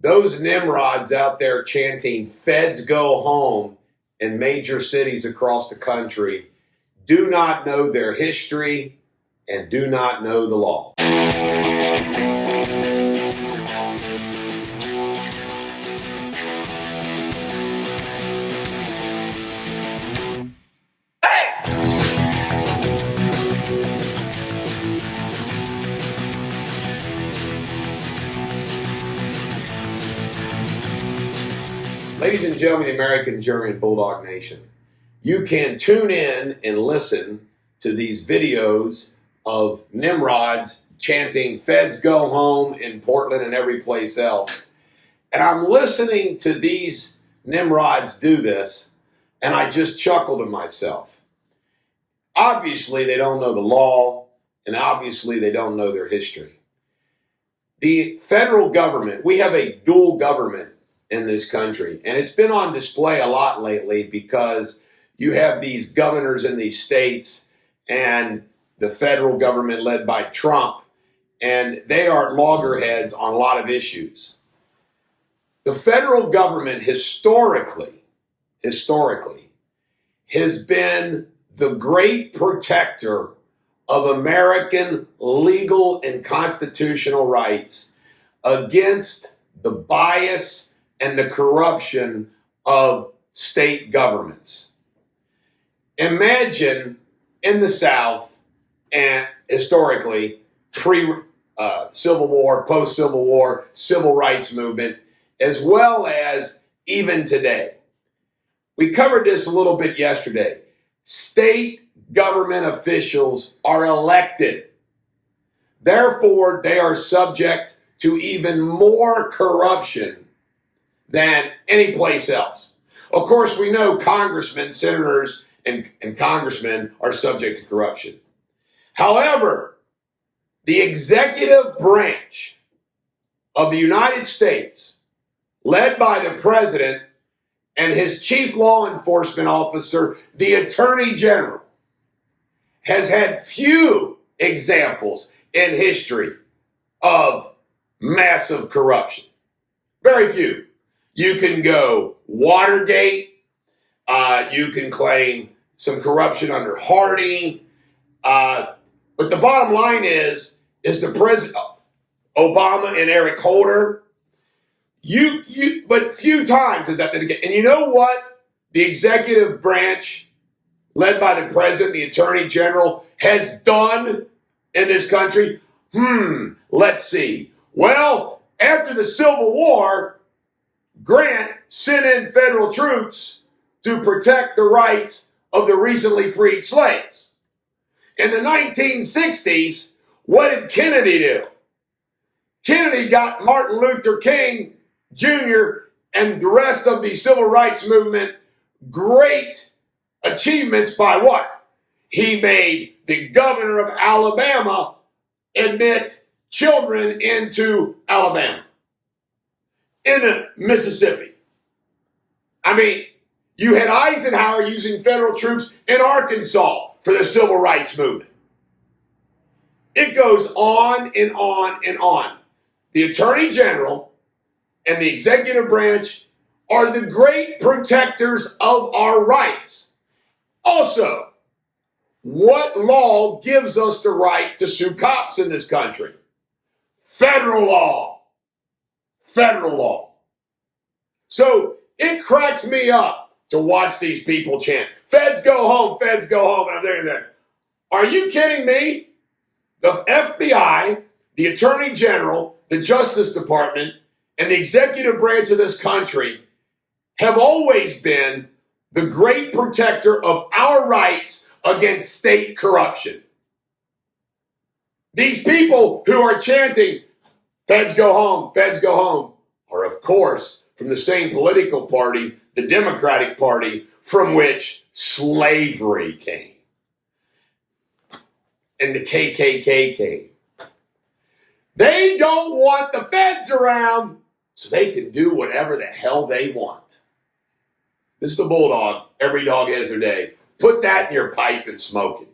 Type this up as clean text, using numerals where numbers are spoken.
Those Nimrods out there chanting, "Feds go home," in major cities across the country do not know their history and do not know the law. Ladies and gentlemen, the American Jury and Bulldog Nation, you can tune in and listen to these videos of Nimrods chanting, "Feds go home" in Portland and every place else. And I'm listening to these Nimrods do this, and I just chuckle to myself. Obviously, they don't know the law, and obviously, they don't know their history. The federal government, we have a dual government in this country, and it's been on display a lot lately because you have these governors in these states and the federal government led by Trump, and they are loggerheads on a lot of issues. The federal government historically has been the great protector of American legal and constitutional rights against the bias and the corruption of state governments. Imagine in the South, and historically, pre-Civil War, post-Civil War, civil rights movement, as well as even today. We covered this a little bit yesterday. State government officials are elected. Therefore, they are subject to even more corruption than any place else. Of course, we know congressmen, senators, and congressmen are subject to corruption. However, the executive branch of the United States, led by the president and his chief law enforcement officer, the Attorney General, has had few examples in history of massive corruption. Very few. You can go Watergate. You can claim some corruption under Harding. But the bottom line is the president, Obama and Eric Holder, but few times has that been the case. And you know what the executive branch, led by the president, the Attorney General, has done in this country? Let's see. Well, after the Civil War, Grant sent in federal troops to protect the rights of the recently freed slaves. In the 1960s, what did Kennedy do? Kennedy got Martin Luther King Jr. and the rest of the civil rights movement great achievements by what? He made the governor of Alabama admit children into Alabama, in Mississippi. I mean, you had Eisenhower using federal troops in Arkansas for the civil rights movement. It goes on and on and on. The Attorney General and the executive branch are the great protectors of our rights. Also, what law gives us the right to sue cops in this country? Federal law. Federal law. So it cracks me up to watch these people chant, "Feds go home, feds go home." And I'm there. Are you kidding me? The FBI, the Attorney General, the Justice Department, and the executive branch of this country have always been the great protector of our rights against state corruption. These people who are chanting, "Feds go home, feds go home," are, of course, from the same political party, the Democratic Party, from which slavery came. And the KKK came. They don't want the feds around so they can do whatever the hell they want. This is the Bulldog. Every dog has their day. Put that in your pipe and smoke it.